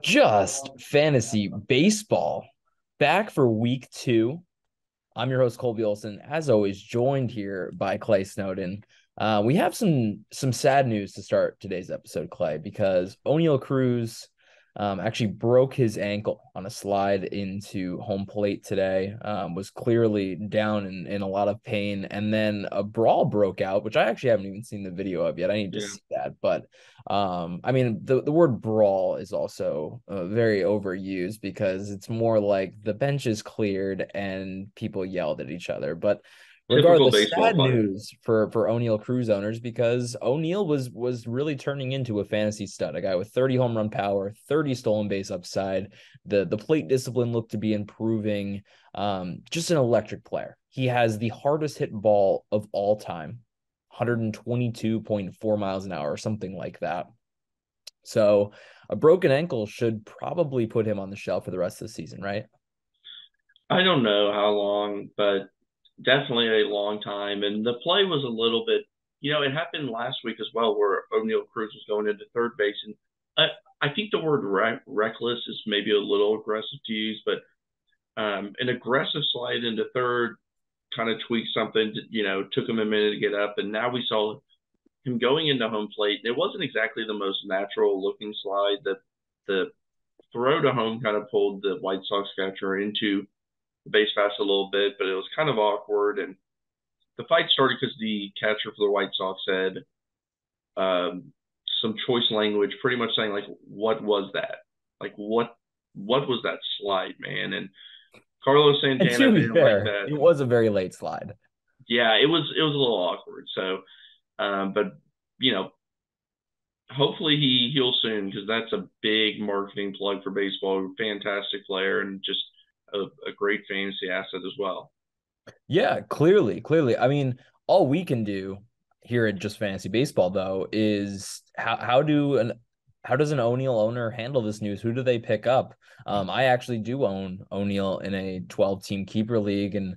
Just fantasy baseball back for week 2. I'm your host, Colby Olson, as always, joined here by Clay Snowden. We have some sad news to start today's episode, Clay, because O'Neal Cruz actually broke his ankle on a slide into home plate today, was clearly down in a lot of pain. And then a brawl broke out, which I actually haven't even seen the video of yet. I need to Yeah, see that. But I mean, the word brawl is also very overused because it's more like the bench is cleared and people yelled at each other. But typical regardless, baseball sad fight. news for O'Neal Cruz owners because O'Neal was really turning into a fantasy stud, a guy with 30 home run power, 30 stolen base upside. The plate discipline looked to be improving. Just an electric player. He has the hardest hit ball of all time, 122.4 miles an hour, or something like that. So a broken ankle should probably put him on the shelf for the rest of the season, right? I don't know how long, but definitely a long time. And the play was a little bit, it happened last week as well, where O'Neal Cruz was going into third base, and I think the word reckless is maybe a little aggressive to use, but an aggressive slide into third kind of tweaked something. Took him a minute to get up, and now we saw him going into home plate. It wasn't exactly the most natural looking slide. That the throw to home kind of pulled the White Sox catcher into the base pass a little bit, but it was kind of awkward. And the fight started because the catcher for the White Sox said um, some choice language, pretty much saying like, "What was that? Like what was that slide, man?" And Carlos And Santana to be didn't like fair, that. it was a very late slide. Yeah, it was a little awkward. So, but you know, hopefully he heals soon because that's a big marketing plug for baseball. Fantastic player and just a great fantasy asset as well. Yeah, clearly. I mean, all we can do here at Just Fantasy Baseball, though, is how does an O'Neal owner handle this news? Who do they pick up? I actually do own O'Neal in a 12-team keeper league, and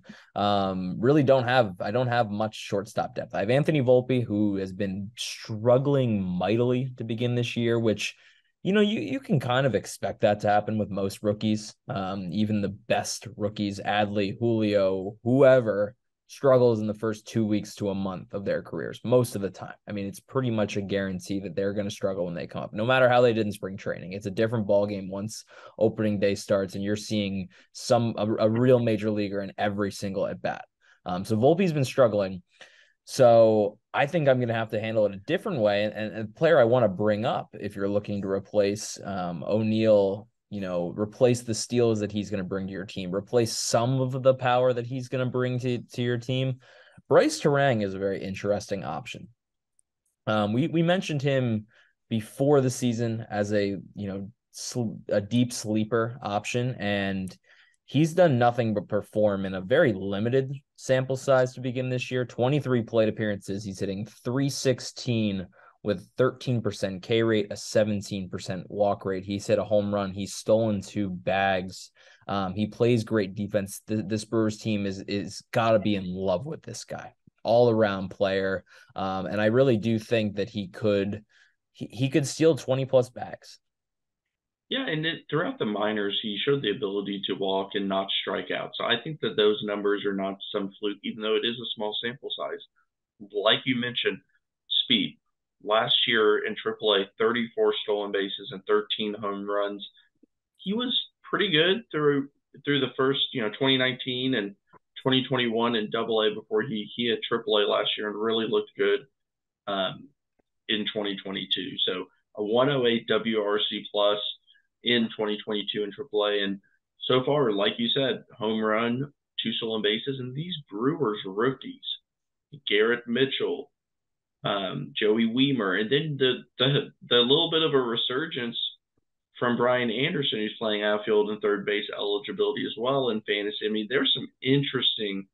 really I don't have much shortstop depth. I have Anthony Volpe, who has been struggling mightily to begin this year, which you can kind of expect that to happen with most rookies. Even the best rookies, Adley, Julio, whoever, struggles in the first 2 weeks to a month of their careers most of the time. I mean, it's pretty much a guarantee that they're going to struggle when they come up, no matter how they did in spring training. It's a different ball game once opening day starts, and you're seeing a real major leaguer in every single at bat. So Volpe's been struggling. So I think I'm going to have to handle it a different way. And a player I want to bring up, if you're looking to replace O'Neal, replace the steals that he's going to bring to your team, replace some of the power that he's going to bring to your team. Bryce Terang is a very interesting option. We mentioned him before the season as a deep sleeper option, and he's done nothing but perform in a very limited sample size to begin this year. 23 plate appearances. He's hitting 316 with 13% K rate, a 17% walk rate. He's hit a home run. He's stolen 2 bags. He plays great defense. This Brewers team is got to be in love with this guy. All around player. And I really do think that he could steal 20 plus bags. Yeah, and throughout the minors, he showed the ability to walk and not strike out. So I think that those numbers are not some fluke, even though it is a small sample size. Like you mentioned, speed. Last year in AAA, 34 stolen bases and 13 home runs. He was pretty good through the first, 2019 and 2021 in AA before he hit AAA last year and really looked good um, in 2022. So a 108 WRC plus in 2022 in AAA, and so far, like you said, home run, 2 stolen bases, and these Brewers rookies, Garrett Mitchell, Joey Weimer, and then the little bit of a resurgence from Brian Anderson, who's playing outfield and third base eligibility as well in fantasy. I mean, there's some interesting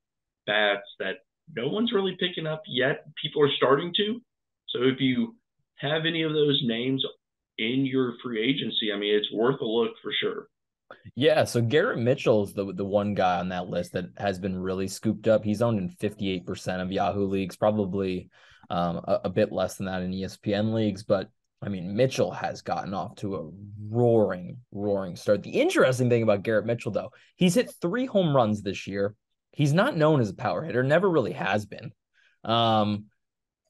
bats that no one's really picking up yet. People are starting to. So if you have any of those names in your free agency, I mean, it's worth a look for sure. Yeah, so Garrett Mitchell is the one guy on that list that has been really scooped up. He's owned in 58% of Yahoo leagues, probably a bit less than that in ESPN leagues, but I mean, Mitchell has gotten off to a roaring start. The interesting thing about Garrett Mitchell, though, he's hit 3 home runs this year. He's not known as a power hitter, never really has been. Um,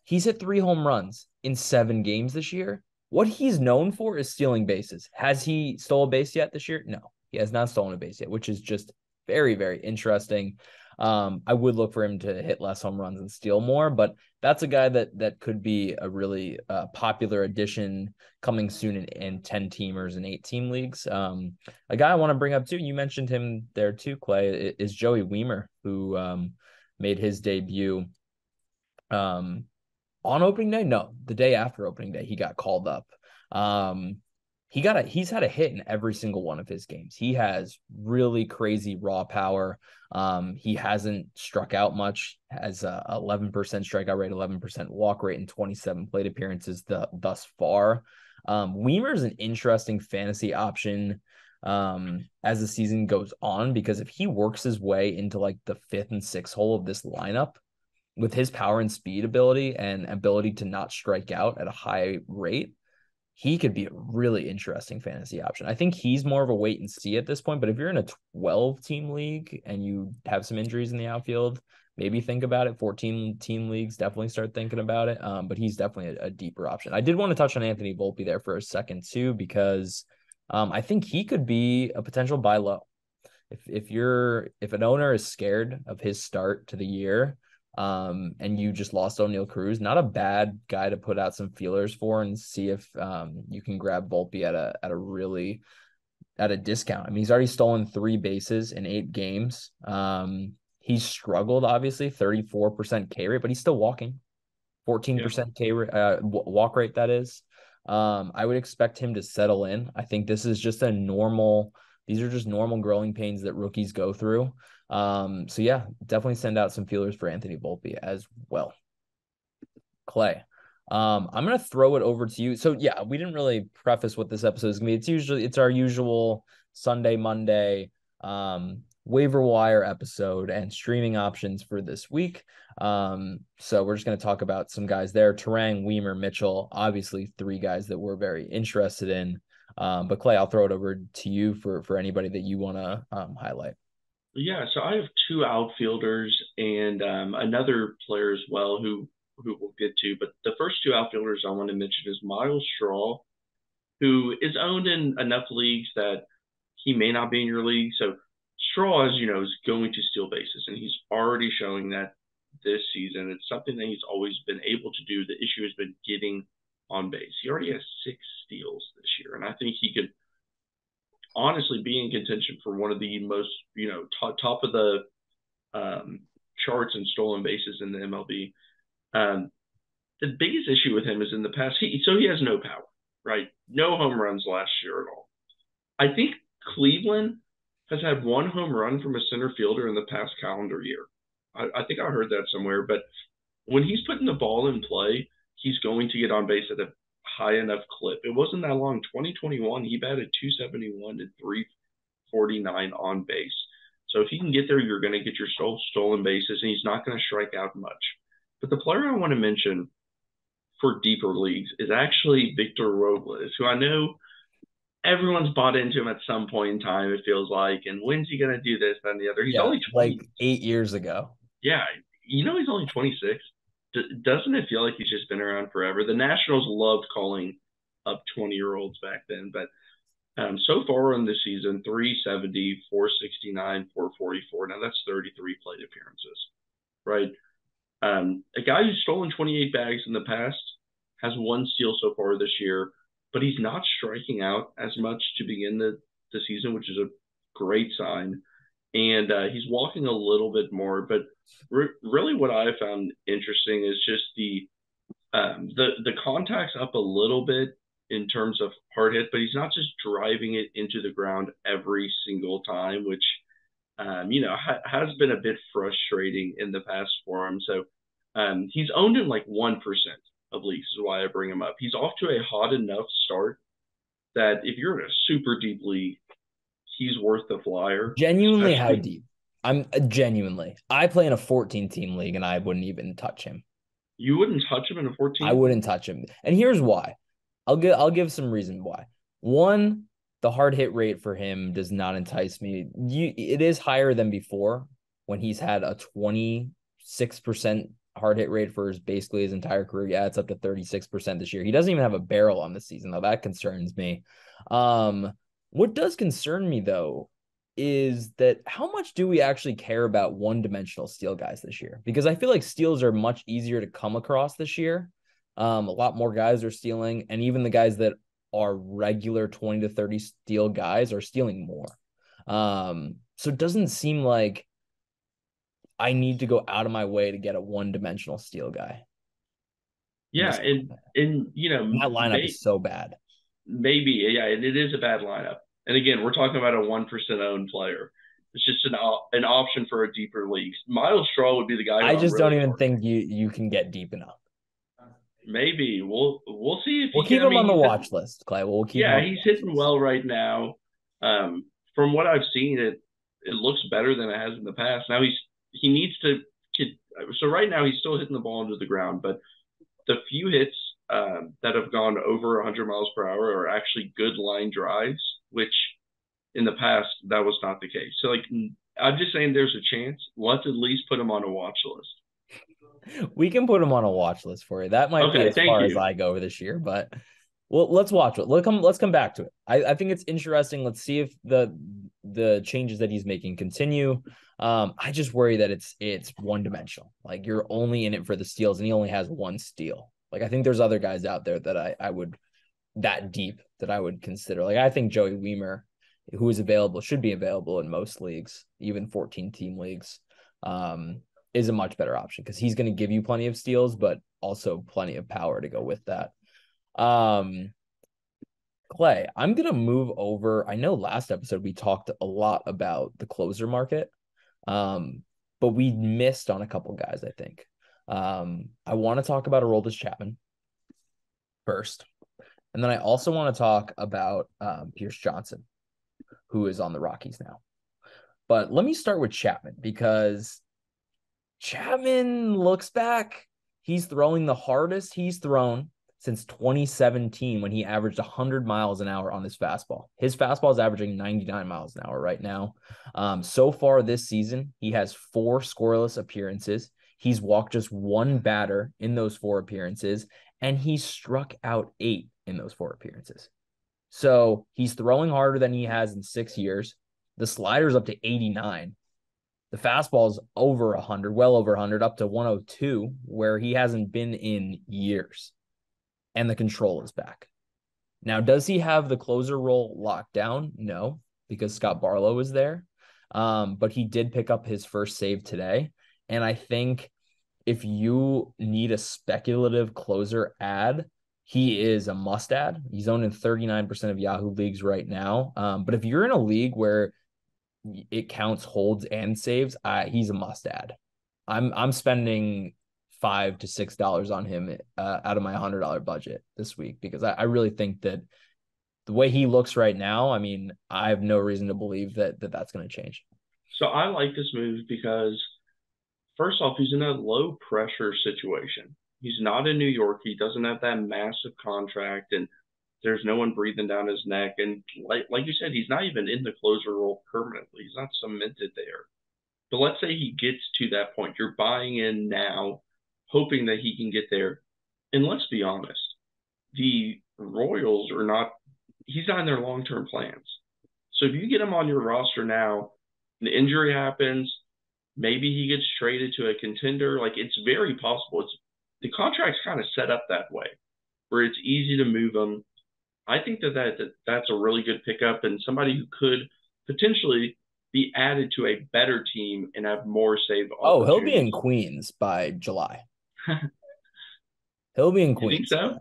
he's hit 3 home runs in 7 games this year. What he's known for is stealing bases. Has he stole a base yet this year? No, he has not stolen a base yet, which is just very interesting. I would look for him to hit less home runs and steal more, but that's a guy that could be a really popular addition coming soon in 10 teamers and 8 team leagues. A guy I want to bring up too, you mentioned him there too, Clay, is Joey Wiemer, who made his debut um, on opening day. No, the day after opening day, he got called up. Um, he's had a hit in every single one of his games. He has really crazy raw power. He hasn't struck out much, has a 11% strikeout rate, 11% walk rate, and 27 plate appearances thus far. Weimer is an interesting fantasy option as the season goes on, because if he works his way into like the 5th and 6th hole of this lineup, with his power and speed ability and ability to not strike out at a high rate, he could be a really interesting fantasy option. I think he's more of a wait and see at this point, but if you're in a 12 team league and you have some injuries in the outfield, maybe think about it. 14 team leagues, definitely start thinking about it. But he's definitely a deeper option. I did want to touch on Anthony Volpe there for a second too, because I think he could be a potential buy low. If an owner is scared of his start to the year, and you just lost O'Neal Cruz, not a bad guy to put out some feelers for and see if you can grab Volpe at a discount. I mean, he's already stolen 3 bases in 8 games. He's struggled, obviously, 34% K rate, but he's still walking. Yeah. 14% K walk rate, that is. I would expect him to settle in. I think this is just these are just normal growing pains that rookies go through. So yeah, definitely send out some feelers for Anthony Volpe as well. Clay, I'm gonna throw it over to you. So yeah, we didn't really preface what this episode is gonna be. It's our usual Sunday, Monday, waiver wire episode and streaming options for this week. So we're just gonna talk about some guys there: Terang, Weimer, Mitchell. Obviously, 3 guys that we're very interested in. But Clay, I'll throw it over to you for anybody that you want to highlight. Yeah, so I have two outfielders and another player as well who we'll get to. But the first two outfielders I want to mention is Miles Straw, who is owned in enough leagues that he may not be in your league. So Straw, as you know, is going to steal bases, and he's already showing that this season. It's something that he's always been able to do. The issue has been getting on base. He already has 6 steals this year, and I think he could honestly be in contention for one of the most, top of the charts and stolen bases in the MLB. Um, the biggest issue with him is in the past, he has no power, right? No home runs last year at all. I think Cleveland has had 1 home run from a center fielder in the past calendar year. I think I heard that somewhere, but when he's putting the ball in play, he's going to get on base at a high enough clip. It wasn't that long. 2021, he batted 271 and 349 on base. So if he can get there, you're going to get your stolen bases, and he's not going to strike out much. But the player I want to mention for deeper leagues is actually Victor Robles, who I know everyone's bought into him at some point in time, it feels like. And when's he going to do this, then the other? He's Yeah, only like 20. 8 years ago. Yeah, he's only 26. Doesn't it feel like he's just been around forever? The Nationals loved calling up 20-year-olds back then, but so far in this season, 370, 469, 444. Now that's 33 plate appearances, right? A guy who's stolen 28 bags in the past has 1 steal so far this year, but he's not striking out as much to begin the season, which is a great sign. And he's walking a little bit more, but really what I found interesting is just the contact's up a little bit in terms of hard hit, but he's not just driving it into the ground every single time, which has been a bit frustrating in the past for him. So he's owned in like 1% of leagues is why I bring him up. He's off to a hot enough start that if you're in a super deep league, he's worth the flyer, Genuinely, how especially. deep? I'm genuinely. I play in a 14 team league and I wouldn't even touch him. You wouldn't touch him in a I 14. wouldn't touch him. And here's why. I'll give some reason why. One, the hard hit rate for him does not entice me. It is higher than before when he's had a 26% hard hit rate for basically his entire career. Yeah, it's up to 36% this year. He doesn't even have a barrel on the season, though. That concerns me. Um, what does concern me though is that how much do we actually care about one-dimensional steal guys this year? Because I feel like steals are much easier to come across this year. A lot more guys are stealing, and even the guys that are regular 20 to 30 steal guys are stealing more. So it doesn't seem like I need to go out of my way to get a one-dimensional steal guy in Yeah, this. and That lineup is so bad. maybe yeah, and it is a bad lineup. And again, we're talking about a 1% owned player. It's just an option for a deeper league. Miles Straw would be the guy who I I'm just don't really even targeting. think you can get deep enough. Maybe we'll see if We'll he can. keep I him mean, on the watch list, Clay. We'll keep him yeah, on the he's watch hitting list. well right now. From what I've seen, it looks better than it has in the past. Now he needs to. So right now he's still hitting the ball into the ground, but the few hits that have gone over 100 miles per hour are actually good line drives, which in the past that was not the case. So like I'm just saying, there's a chance. Let's at least put him on a watch list. We can put him on a watch list for you. That might be Okay, as thank far as you. I go this year, but well, let's watch it. Let's come back to it. I think it's interesting. Let's see if the changes that he's making continue. I just worry that it's one dimensional. Like you're only in it for the steals, and he only has one steal. Like I think there's other guys out there that I would that deep that I would consider. Like I think Joey Weimer, who is available, should be available in most leagues, even 14 team leagues, is a much better option because he's going to give you plenty of steals, but also plenty of power to go with that. Um, Clay, I'm gonna move over. I know last episode we talked a lot about the closer market, um, but we missed on a couple guys, I think. I want to talk about Aroldis Chapman first. And then I also want to talk about Pierce Johnson, who is on the Rockies now. But let me start with Chapman because Chapman looks back. He's throwing the hardest he's thrown since 2017 when he averaged 100 miles an hour on his fastball. His fastball is averaging 99 miles an hour right now. So far this season, he has 4 scoreless appearances. He's walked just one batter in those 4 appearances, and he struck out 8 in those 4 appearances. So he's throwing harder than he has in 6 years. The slider's up to 89. The fastball's over 100, well over 100, up to 102, where he hasn't been in years. And the control is back. Now, does he have the closer role locked down? No, because Scott Barlow is there. But he did pick up his first save today. And I think if you need a speculative closer ad, he is a must add. He's owned in 39% of Yahoo leagues right now. But if you're in a league where it counts holds and saves, he's a must add. I'm spending $5 to $6 on him out of my $100 budget this week because I really think that the way he looks right now, I mean, I have no reason to believe that's going to change. So I like this move because first off, he's in a low pressure situation. He's not in New York. He doesn't have that massive contract, and there's no one breathing down his neck. And like you said, he's not even in the closer role permanently. He's not cemented there. But let's say he gets to that point. You're buying in now, hoping that he can get there. And let's be honest, the Royals are not, he's not in their long term plans. So if you get him on your roster now, an injury happens, maybe he gets traded to a contender. Like it's very possible. It's the contract's kind of set up that way, where it's easy to move him. I think that's a really good pickup and somebody who could potentially be added to a better team and have more save Oh, he'll be opportunities. in Queens by July. He'll be in You think Queens. so?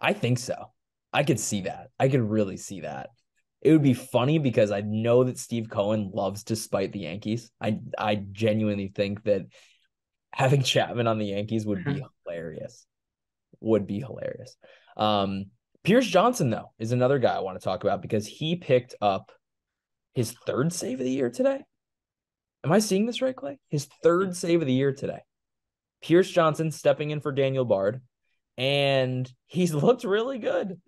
I think so. I could see that. I could really see that. It would be funny because I know that Steve Cohen loves to spite the Yankees. I genuinely think that having Chapman on the Yankees would be hilarious. Would be hilarious. Um, Pierce Johnson, though, is another guy I want to talk about because he picked up his third save of the year today. Am I seeing this right, Clay? His third save of the year today. Pierce Johnson stepping in for Daniel Bard. and he's looked really good.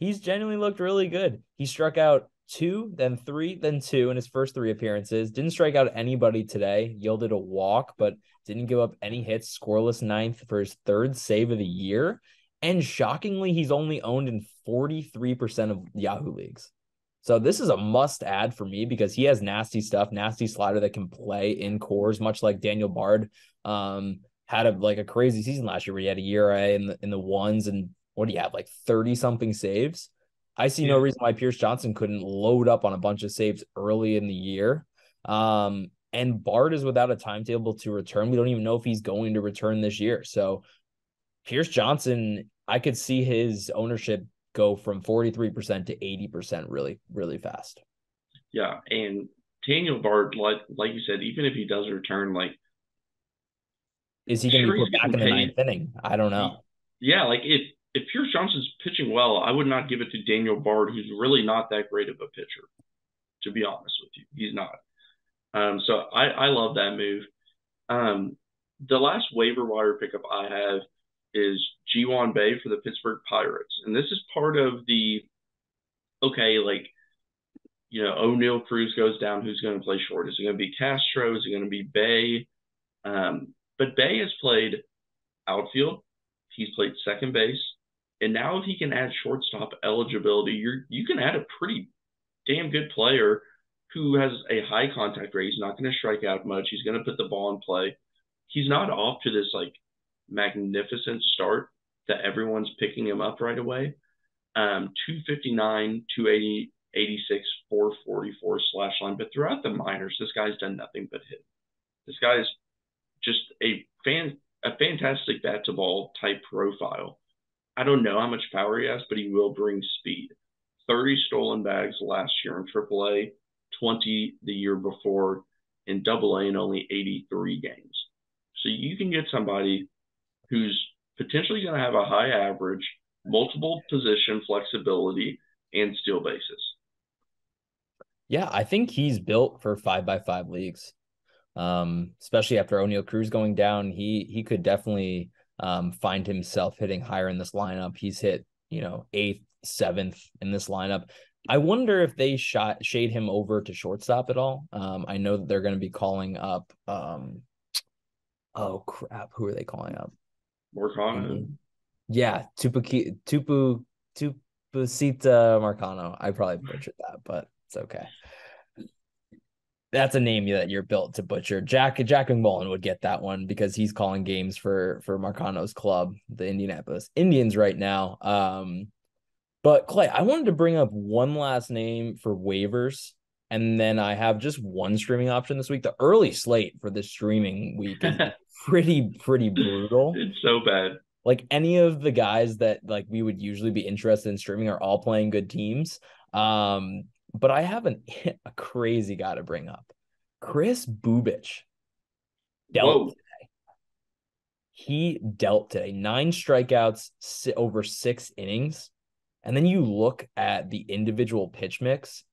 He's genuinely looked really good. He struck out two, then three, then two in his first three appearances. Didn't strike out anybody today. Yielded a walk, but didn't give up any hits. Scoreless ninth for his third save of the year. And shockingly, he's only owned in 43% of Yahoo leagues. So this is a must add for me because he has nasty stuff, nasty slider that can play in cores, much like Daniel Bard. Had a crazy season last year where he had a ERA in the ones, and what do you have, like 30 something saves? I see no Yeah. reason why Pierce Johnson couldn't load up on a bunch of saves early in the year. And Bard is without a timetable to return. We don't even know if he's going to return this year. So Pierce Johnson, I could see his ownership go from 43% to 80% really, really fast. Yeah. And Daniel Bard, like you said, even if he does return, like Is he going to sure be he's put back getting in the paid. ninth inning? I don't know. Yeah, like if Pierce Johnson's pitching well, I would not give it to Daniel Bard, who's really not that great of a pitcher, to be honest with you. He's not. So I love that move. Um, the last waiver wire pickup I have is G1 Bay for the Pittsburgh Pirates. And this is part of the okay, like, O'Neill Cruz goes down, who's going to play short? Is it going to be Castro? Is it going to be Bay? But Bay has played outfield. He's played second base. And now if he can add shortstop eligibility, you can add a pretty damn good player who has a high contact rate. He's not going to strike out much. He's going to put the ball in play. He's not off to this like magnificent start that everyone's picking him up right away. 259, 280, 86, 444 slash line. But throughout the minors, this guy's done nothing but hit. This guy's just a fantastic bat to ball type profile. I don't know how much power he has, but he will bring speed. 30 stolen bags last year in AAA, 20 the year before in AA in only 83 games. So you can get somebody who's potentially going to have a high average, multiple position flexibility, and steal bases. Yeah, I think he's built for 5x5 leagues. Especially after O'Neill Cruz going down, he could definitely find himself hitting higher in this lineup. He's hit, eighth, seventh in this lineup. I wonder if they shade him over to shortstop at all. I know that they're going to be calling up. Oh crap, who are they calling up? Morcano. Mhm. Yeah, Tupacita Marcano. I probably butchered that, but it's okay. That's a name that you're built to butcher. Jack McMullen would get that one because he's calling games for Marcano's club, the Indianapolis Indians, right now. But Clay, I wanted to bring up one last name for waivers, and then I have just one streaming option this week. The early slate for this streaming week is pretty brutal. It's so bad. Like any of the guys that like we would usually be interested in streaming are all playing good teams. But I have a crazy guy to bring up. Chris Bubich dealt. Whoa. He dealt today. 9 strikeouts over 6 innings. And then you look at the individual pitch mix,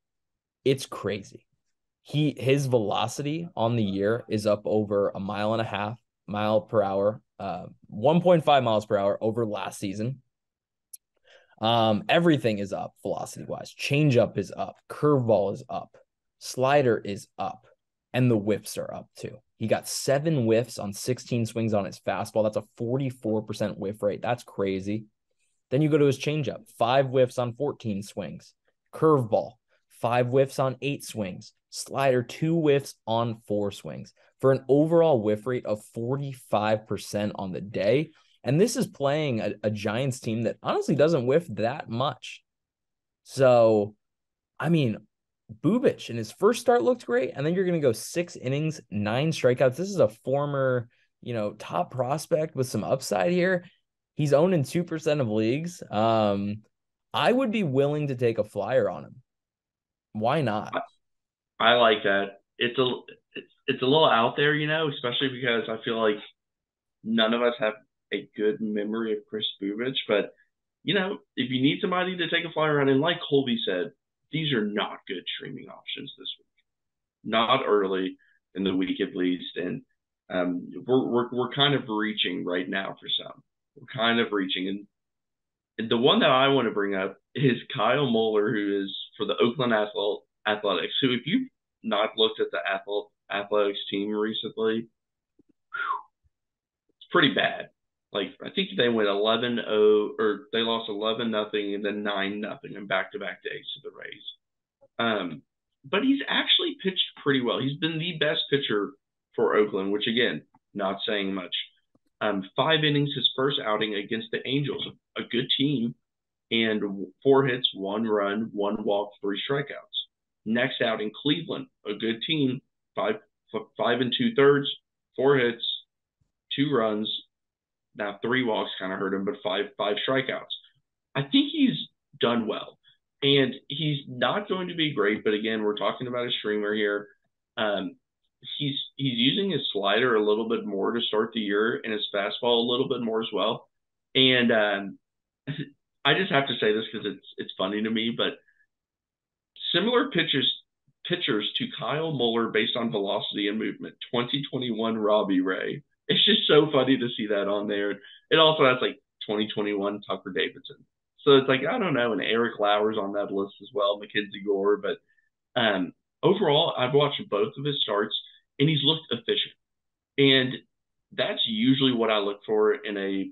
it's crazy. His velocity on the year is up over a mile and a half mile per hour, 1.5 miles per hour over last season. Everything is up velocity wise. Changeup is up, curveball is up, slider is up, and the whiffs are up too. He got 7 whiffs on 16 swings on his fastball. That's a 44% whiff rate. That's crazy. Then you go to his changeup, 5 whiffs on 14 swings, curveball, 5 whiffs on 8 swings, slider, 2 whiffs on 4 swings for an overall whiff rate of 45% on the day. And this is playing a Giants team that honestly doesn't whiff that much. So, I mean, Bubich in his first start looked great. And then you're going to go 6 innings, 9 strikeouts. This is a former, top prospect with some upside here. He's owned in 2% of leagues. I would be willing to take a flyer on him. Why not? I like that. It's a little out there, especially because I feel like none of us have a good memory of Chris Bubich. But if you need somebody to take a flyer on, and like Colby said, these are not good streaming options this week. Not early in the week at least, and we're kind of reaching right now for some. we're kind of reaching. And the one that I want to bring up is Kyle Muller, who is for the Oakland Athletics. Who, if you've not looked at the athletics team recently, it's pretty bad. Like I think they went 11-0, or they lost 11-0 and then 9-0 in back-to-back days to the Rays. But he's actually pitched pretty well. He's been the best pitcher for Oakland, which again, not saying much. 5 innings his first outing against the Angels, a good team, and 4 hits, 1 run, 1 walk, 3 strikeouts. Next outing, Cleveland, a good team, 5 5 2/3, 4 hits, 2 runs. Now 3 walks kind of hurt him, but five strikeouts. I think he's done well. And he's not going to be great, but again, we're talking about a streamer here. Um, he's using his slider a little bit more to start the year and his fastball a little bit more as well. And I just have to say this because it's funny to me, but similar pitchers to Kyle Muller based on velocity and movement. 2021 Robbie Ray. It's just so funny to see that on there. It also has like 2021 Tucker Davidson. So it's like I don't know, and Eric Lauer's on that list as well, Mackenzie Gore. But overall, I've watched both of his starts, and he's looked efficient. And that's usually what I look for in a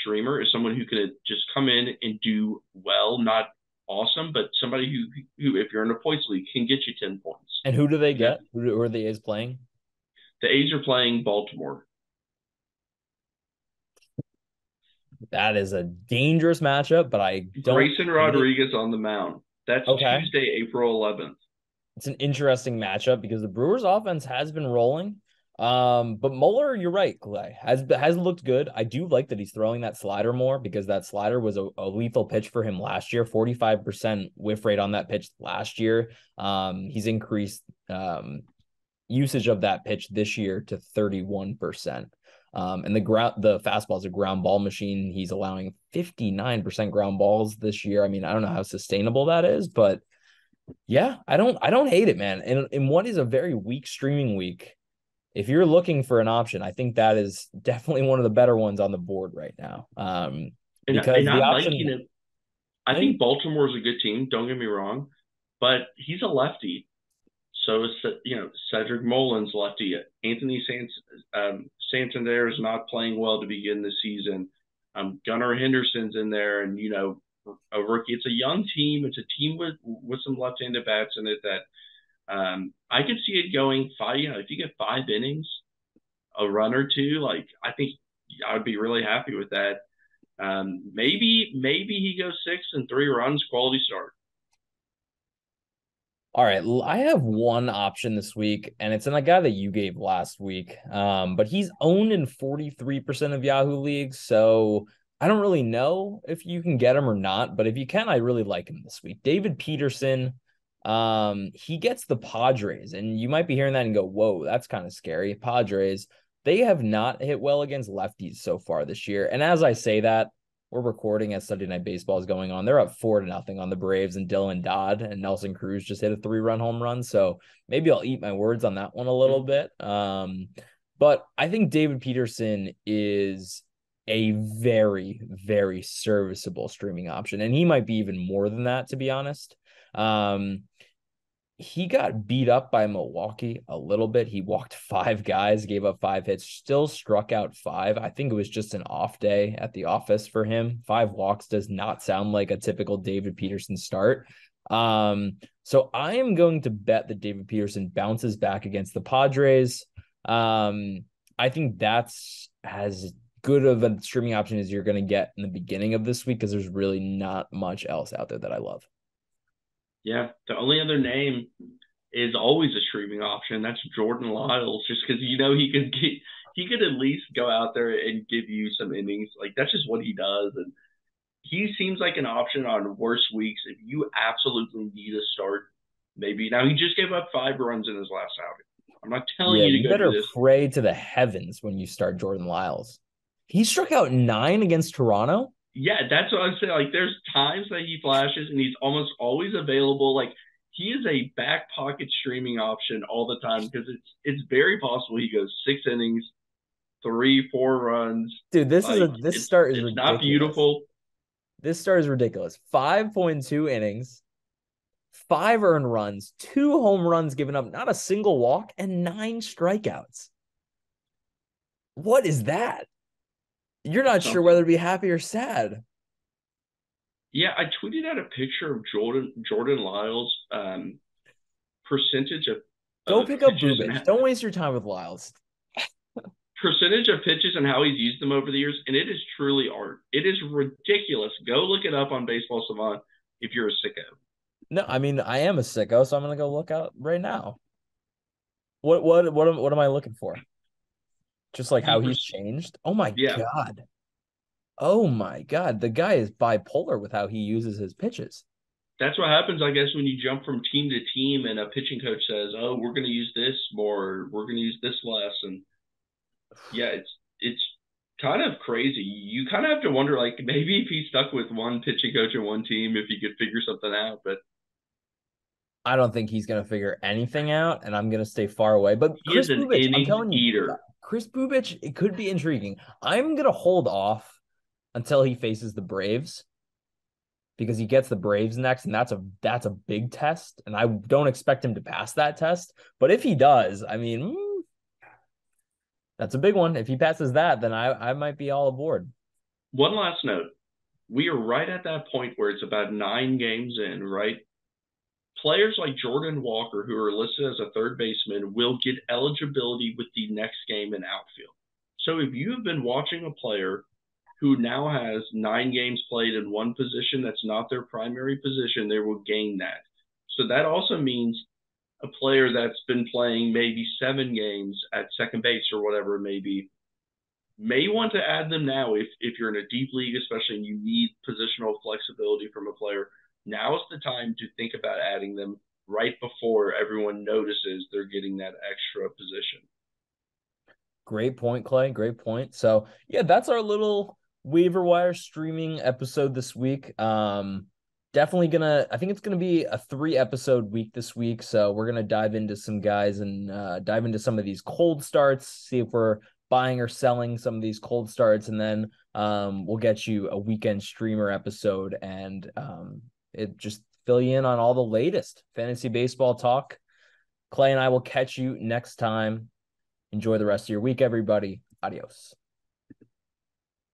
streamer is someone who can just come in and do well, not awesome, but somebody who if you're in a points league, can get you 10 points. And who do they And that get? Who are the A's playing? the A's are playing Baltimore. That is a dangerous matchup, but I don't Grayson hate it. Rodriguez on the mound. That's Okay. Tuesday, April 11th. It's an interesting matchup because the Brewers offense has been rolling. But Mueller, you're right, Clay, has looked good. I do like that he's throwing that slider more because that slider was a lethal pitch for him last year. 45% whiff rate on that pitch last year. He's increased usage of that pitch this year to 31%. And the fastball is a ground ball machine. He's allowing 59% ground balls this year. I mean, I don't know how sustainable that is, but yeah, I don't hate it, man. And in what is a very weak streaming week, if you're looking for an option, I think that is definitely one of the better ones on the board right now. Because And the I'm liking option, it. I I think Baltimore's a good team. Don't get me wrong, but he's a lefty. So is Cedric Mullins lefty. Anthony Santander is not playing well to begin the season. Gunnar Henderson's in there, and a rookie. It's a young team. It's a team with some left-handed bats in it that I could see it going five. If you get 5 innings, a run or two, like I think I would be really happy with that. Maybe he goes 6 and 3 runs, quality start. All right, I have one option this week, and it's in a guy that you gave last week. But he's owned in 43% of Yahoo leagues, so I don't really know if you can get him or not. But if you can, I really like him this week. David Peterson, he gets the Padres, and you might be hearing that and go, "Whoa, that's kind of scary." Padres, they have not hit well against lefties so far this year, and as I say that, we're recording as Sunday Night Baseball is going on. They're up 4-0 on the Braves, and Dylan Dodd and Nelson Cruz just hit a 3-run home run. So maybe I'll eat my words on that one a little bit. But I think David Peterson is a very, very serviceable streaming option, and he might be even more than that, to be honest. He got beat up by Milwaukee a little bit. He walked 5 guys, gave up 5 hits, still struck out 5. I think it was just an off day at the office for him. 5 walks does not sound like a typical David Peterson start. So I am going to bet that David Peterson bounces back against the Padres. I think that's as good of a streaming option as you're going to get in the beginning of this week because there's really not much else out there that I love. Yeah, the only other name is always a streaming option. That's Jordan Lyles, just because he could at least go out there and give you some innings. Like that's just what he does, and he seems like an option on worse weeks if you absolutely need a start. Maybe now he just gave up 5 runs in his last outing. I'm not telling Yeah, you you to go do better this. pray to the heavens when you start Jordan Lyles. He struck out 9 against Toronto. Yeah, that's what I'm saying. Like, there's times that he flashes, and he's almost always available. Like, he is a back pocket streaming option all the time because it's very possible he goes 6 innings, three, 4 runs. Dude, Like this start is it's not ridiculous. beautiful. This start is ridiculous. 5.2 innings, 5 earned runs, 2 home runs given up, not a single walk, and 9 strikeouts. What is that? You're not sure Something. whether to be happy or sad. Yeah, I tweeted out a picture of Jordan Lyles' percentage Go of pick up pitches Bubich. Don't waste your time with Lyles. percentage of pitches and how he's used them over the years, and it is truly art. It is ridiculous. Go look it up on Baseball Savant if you're a sicko. No, I mean I am a sicko, so I'm gonna go look out right now. What am I looking for? Just like The how he's changed. Oh my yeah, God. Oh my God. The guy is bipolar with how he uses his pitches. that's what happens, I guess, when you jump from team to team and a pitching coach says, "Oh, we're going to use this more, we're going to use this less," and yeah, it's kind of crazy. You kind of have to wonder, like, maybe if he stuck with one pitching coach and one team, if he could figure something out. But I don't think he's gonna figure anything out, and I'm gonna stay far away. But he is Chris an Bubich, I'm innings telling you, eater. Chris Bubich, it could be intriguing. I'm gonna hold off until he faces the Braves because he gets the Braves next, and that's a big test, and I don't expect him to pass that test. But if he does, I mean, that's a big one. If he passes that, then I might be all aboard. One last note: we are right at that point where it's about 9 games in, right? Players like Jordan Walker, who are listed as a third baseman, will get eligibility with the next game in outfield. So if you have been watching a player who now has 9 games played in one position that's not their primary position, they will gain that. So that also means a player that's been playing maybe 7 games at second base or whatever it may be may want to add them now if you're in a deep league, especially and you need positional flexibility from a player. Now is the time to think about adding them right before everyone notices they're getting that extra position. Great point, Clay. Great point. So yeah, that's our little waiver wire streaming episode this week. Definitely gonna. I think it's gonna be a 3 episode week this week. So we're gonna dive into some guys and dive into some of these cold starts. See if we're buying or selling some of these cold starts, and then we'll get you a weekend streamer episode and it just fill you in on all the latest fantasy baseball talk. Clay and I will catch you next time. Enjoy the rest of your week, everybody. Adios.